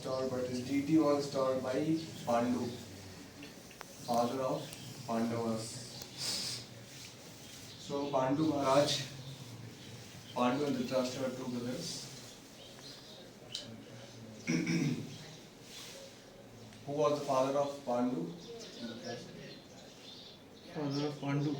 installed, but his deity was installed by Pandu, father of Pandavas. So Pandu Maharaj, Pandu and Dhritarashtra were two brothers. Who was the father of Pandu? Father of Pandu.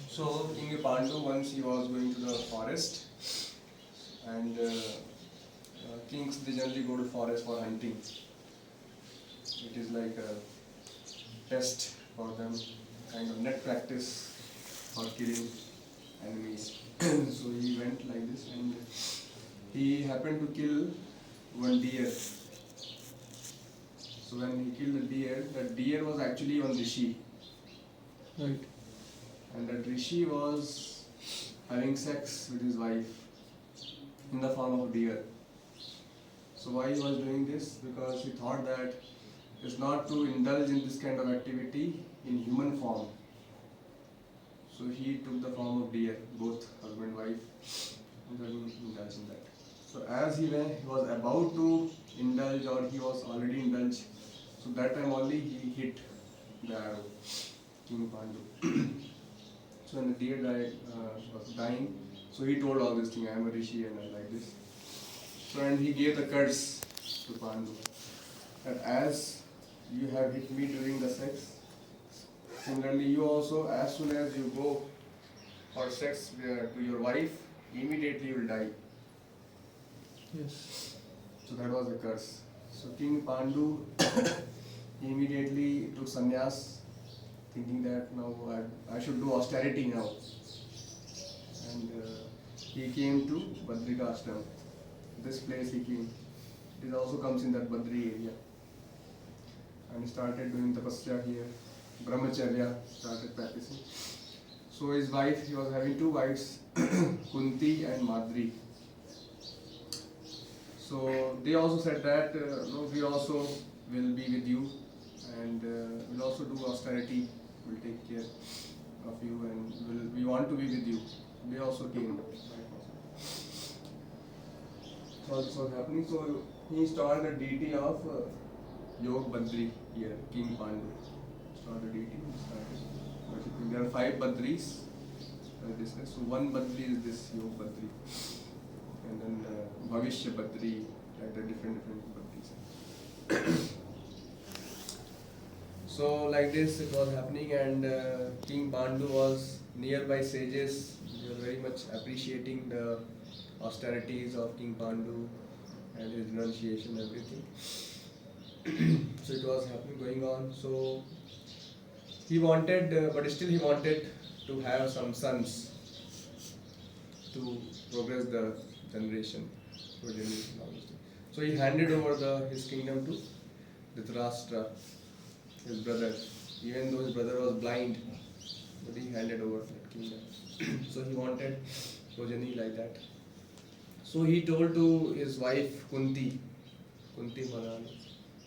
So King Pandu, once he was going to the forest, and kings, they generally go to forest for hunting. It is like a test for them, kind of net practice for killing enemies. So he went like this, and he happened to kill one deer. So when he killed the deer, that deer was actually one rishi. Right. And that rishi was having sex with his wife in the form of deer. So why he was doing this? Because he thought that it's not to indulge in this kind of activity in human form. So he took the form of deer, both husband and wife, and then indulged in that. So as he was about to indulge, or he was already indulged, so that time only he hit the arrow, King Pandu. So when the deer was dying, so he told all this thing, I am a rishi and I like this. So and he gave the curse to Pandu, that as you have hit me during the sex, similarly you also, as soon as you go for sex to your wife, immediately you will die. Yes. So that was the curse. So King Pandu immediately took sannyas, thinking that now I should do austerity now. And he came to Badrika Ashram. This place he came. It also comes in that Badri area. And started doing tapasya here. Brahmacharya, started practicing. So his wife, he was having two wives, Kunti and Madri. So they also said that no, we also will be with you, and we'll also do austerity. We'll take care of you, and we want to be with you. They also came. So this was happening. So he installed the deity of Yog Badri here, King Pandu. Installed the deity and started worshipping. There are 5 Badris. So one Badri is this Yog Badri. And then Bhavishya Badri, like the different Badris. So like this it was happening, and King Pandu was nearby sages. They were very much appreciating the austerities of King Pandu and his renunciation, everything. So it was happening, going on. So he wanted, but still he wanted to have some sons to progress the generation. So he handed over his kingdom to Dhritarashtra, his brother. Even though his brother was blind, but he handed over that kingdom. So he wanted progeny like that. So he told to his wife Kunti Maharani.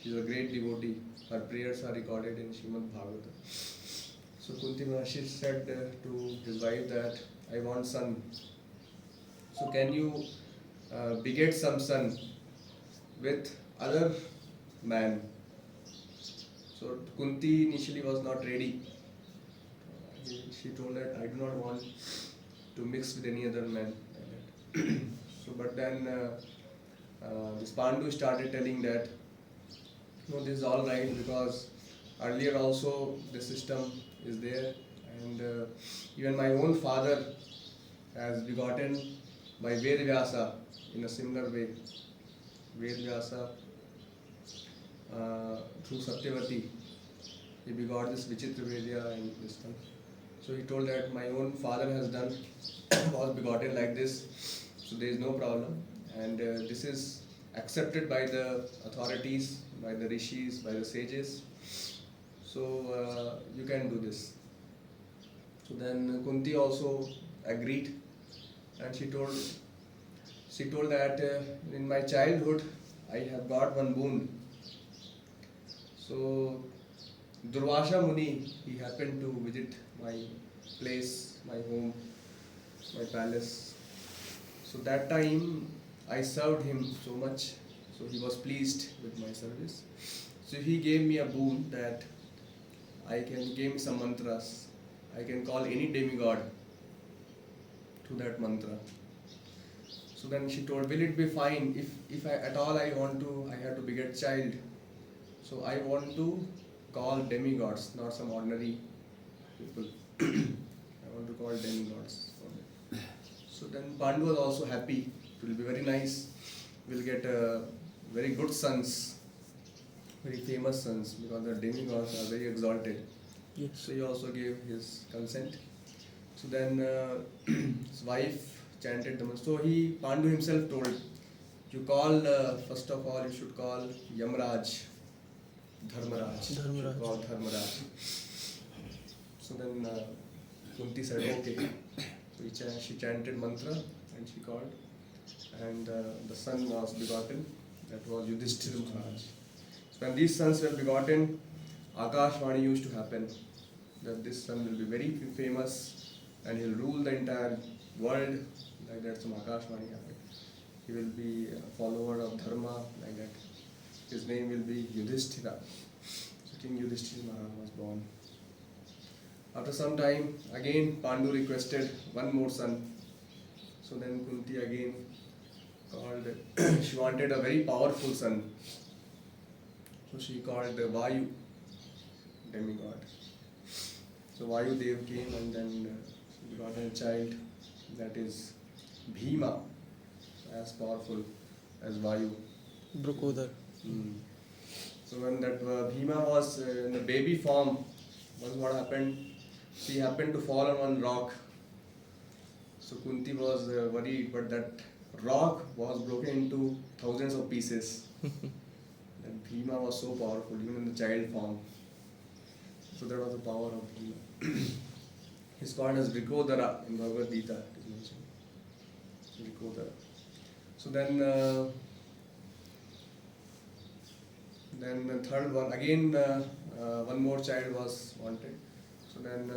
She is a great devotee. Her prayers are recorded in Srimad Bhagavatam. So Kunti Maharani said to his wife that I want son. So can you beget some son with other man? So Kunti initially was not ready. She told that I do not want to mix with any other man. So but then this Pandu started telling that no, this is all right, because earlier also the system is there, and even my own father has begotten by Ved Vyasa in a similar way. Ved Vyasa through Satyavati, he begot this Vichitra Vedya and this thing. So he told that my own father has done, was begotten like this, so there is no problem, and this is accepted by the authorities, by the rishis, by the sages. So you can do this. So then Kunti also agreed, and she told that in my childhood I have got one boon. So Durvasha Muni, he happened to visit my place, my home, my palace. So that time I served him so much, so he was pleased with my service. So he gave me a boon that I can give me some mantras. I can call any demigod to that mantra. So then she told, will it be fine if I, at all I want to, I have to beget child. So I want to call demigods, not some ordinary people. I want to call demigods. So then Pandu was also happy. It will be very nice. We'll get very good sons, very famous sons, because the demigods are very exalted. Yes. So he also gave his consent. So then his wife chanted the mantra. So Pandu himself told, you call, first of all, you should call Yamraj, Dharmaraj. Dharmaraj. You call Dharmaraj. So then Kunti said, okay. So she chanted mantra and she called. And the son was begotten. That was Yudhishthira Maharaj. So when these sons were begotten, Akashvani used to happen. That this son will be very famous and he'll rule the entire world. Like that, some Akashvani happened. He will be a follower of Dharma, like that. His name will be Yudhishthira. So King Yudhishthira Maharaj was born. After some time, again Pandu requested one more son. So then Kunti again called, she wanted a very powerful son. So she called the Vayu, demigod. So Vayu Dev came and then she got a child, that is Bhima, as powerful as Vayu. Brokodar. So when that Bhima was in the baby form, once what happened, she happened to fall on one rock. So Kunti was worried, but that rock was broken into thousands of pieces. And Bhima was so powerful, even in the child form. So that was the power of Bhima. He's called as Vrikodara in Bhagavad Gita. It is mentioned. Vrikodara. So then the third one, again one more child was wanted. So then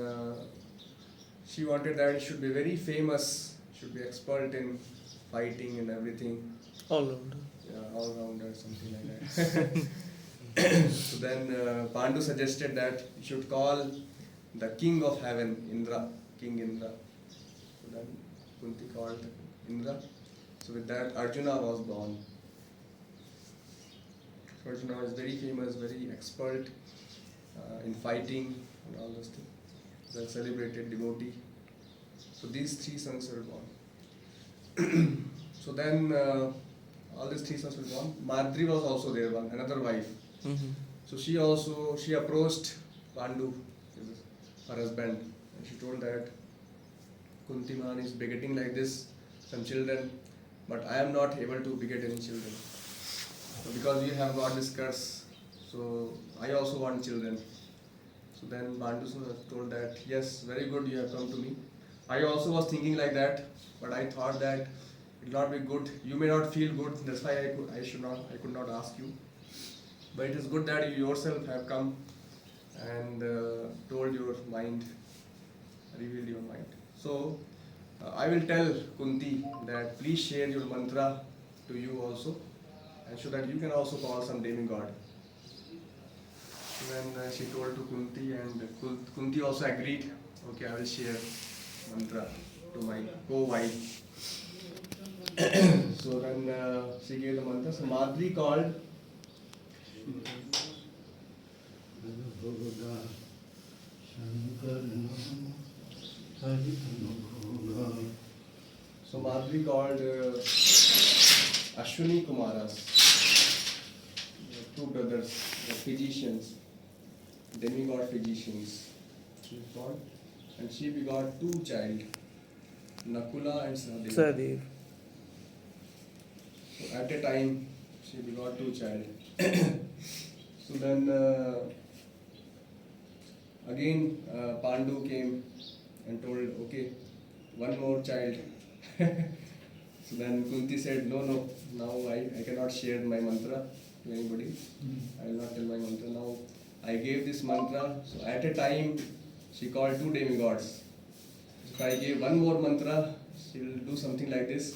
she wanted that he should be very famous, should be expert in fighting and everything. All rounder. Yeah, all-rounder, something like that. So then Pandu suggested that he should call the king of heaven, Indra, King Indra. So then Kunti called Indra. So with that Arjuna was born. So Arjuna was very famous, very expert in fighting and all those things. The celebrated devotee. So these three sons were born. So then all these three sons were born. Madri was also there, another wife. So she approached Pandu, her husband, and she told that Kunti Mahan is begetting like this some children, but I am not able to beget any children. So because we have got this curse, so I also want children. So then Pandu told that, yes, very good, you have come to me. I also was thinking like that, but I thought that it will not be good. You may not feel good, that's why I could not ask you. But it is good that you yourself have come and told your mind, revealed your mind. So I will tell Kunti that please share your mantra to you also, and so that you can also call some demigod. Then she told to Kunti, and Kunti also agreed. Okay, I will share mantra to my co-wife. So then she gave the mantra. So Madri called. So Madri called Ashwini Kumaras, two brothers, physicians, demigod physicians. She called, and she begot two child, Nakula and Sahadev. So at a time, she begot two child. So then again Pandu came and told, okay, one more child. So then Kunti said, no, now I cannot share my mantra to anybody. I will not tell my mantra. Now I gave this mantra. So at a time she called two demigods. If I give one more mantra, she will do something like this.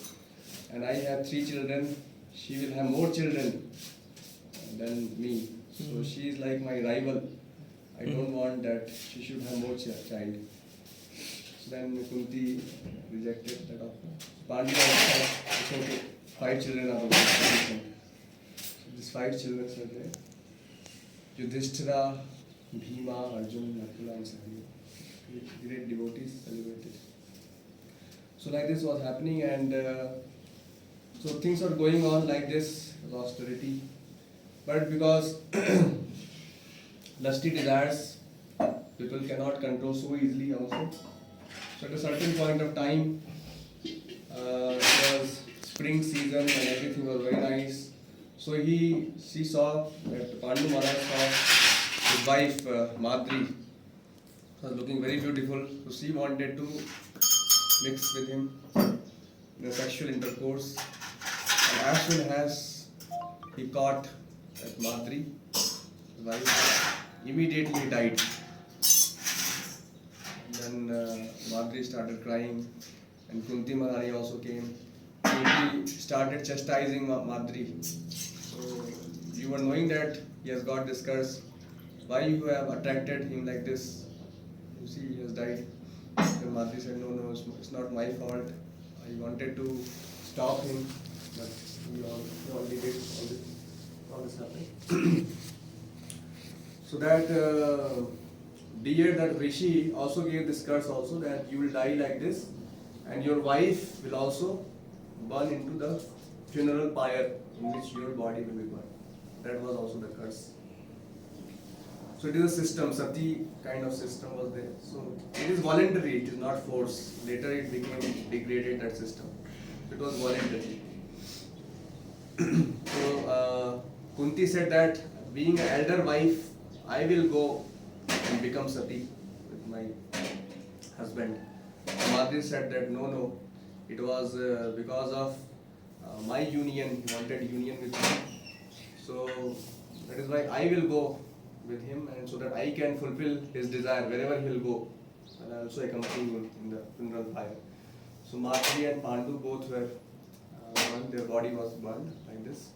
And I have 3 children, she will have more children than me. So she is like my rival. I don't want that she should have more child. So then Kunti rejected that offer. Pandya said, it's okay, 5 children are the sufficient. So these 5 children are there. Yudhishthira, Bhima, Arjun, Nakula and Sahdev. Great devotees celebrated. So like this was happening, and so things are going on like this, austerity. But because lusty desires, people cannot control so easily also. So at a certain point of time, it was spring season and everything was very nice. So she saw that Pandu Maharaj saw his wife Madri was looking very beautiful. So she wanted to mix with him in a sexual intercourse. And as soon as he caught that Madri, his wife, immediately he died. And then Madri started crying, and Kunti Maharani also came. Kunti started chastising Madri. So you were knowing that he has got this curse. Why you have attracted him like this? You see, he has died. Then Madri said, no, it's not my fault. I wanted to stop him, but we already did all this happened. So that dear that Rishi also gave this curse also, that you will die like this, and your wife will also burn into the funeral pyre in which your body will be burned. That was also the curse. So it is a system, sati kind of system was there. So it is voluntary, it is not forced. Later it became degraded, that system. It was voluntary. So Kunti said that being an elder wife, I will go and become sati with my husband. Madri said that no, it was because of my union, he wanted union with me. So that is why I will go with him, and so that I can fulfill his desire wherever he will go, and I also accompany him in the funeral pyre. So Madri and Pandu both were burned, their body was burned like this,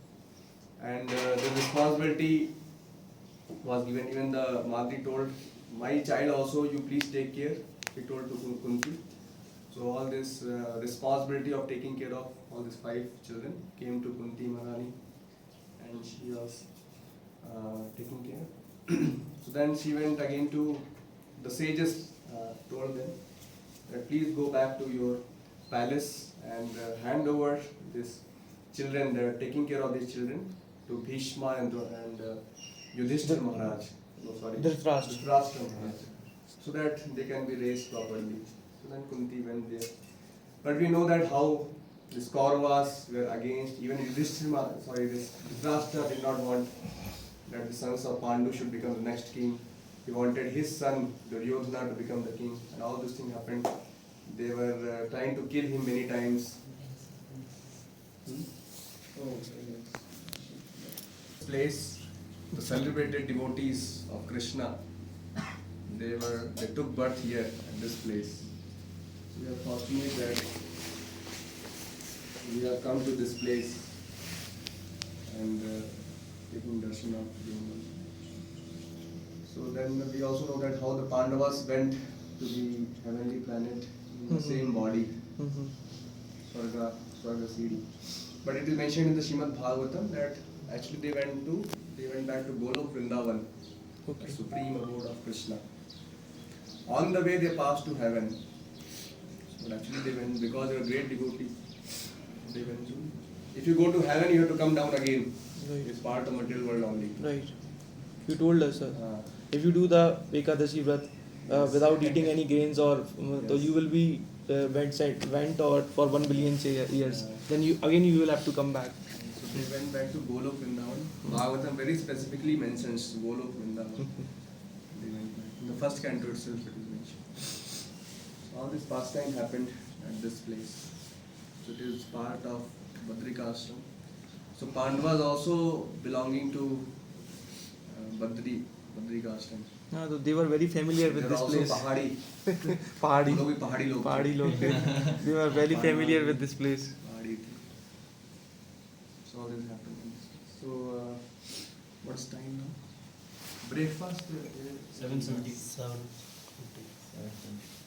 and the responsibility was given. Even the Madri told, my child also you please take care, he told to Kunti. So all this responsibility of taking care of all these 5 children came to Kunti Maharani, and she was taking care. So then she went again to the sages, told them that please go back to your palace and hand over these children, they are taking care of these children, to Bhishma and Yudhishthira Maharaj. No, sorry. Dhritarashtra Maharaj. So that they can be raised properly. So then Kunti went there. But we know that how the Kauravas were against, even Dhritarashtra did not want that the sons of Pandu should become the next king. He wanted his son Duryodhana to become the king, and all this thing happened. They were trying to kill him many times. This place, the celebrated devotees of Krishna, they took birth here at this place. We are fortunate that we have come to this place and taking darshan of Bhima. So then we also know that how the Pandavas went to the heavenly planet in the same body, Swarga Siddhi. But it is mentioned in the Srimad Bhagavatam that actually they went back to Golok Vrindavan, the supreme abode of Krishna. On the way they passed to heaven. But actually they went, because they were great devotees, they went to. If you go to heaven, you have to come down again. Right. It's part of material world only. Right. You told us, sir. If you do the Ekadashi Vrat without eating any grains, or so you will be went or for 1 billion years. Then you will have to come back. So they went back to Golok Vrindavan. Bhagavatam very specifically mentions Golok Vrindavan. They went back. In the first canto itself it is mentioned. So all this pastime happened at this place. So it is part of Badrika Ashram. So Pandavas also belonging to Badrika Ashram. हाँ, तो they were very familiar with They're this also place. पहाड़ी. पहाड़ी वो लोग भी पहाड़ी लोग थे. पहाड़ी लोग थे. They were very familiar with this place. पहाड़ी थे. So all this happened in this place. So what's time now? Breakfast. 7:70. 7:50.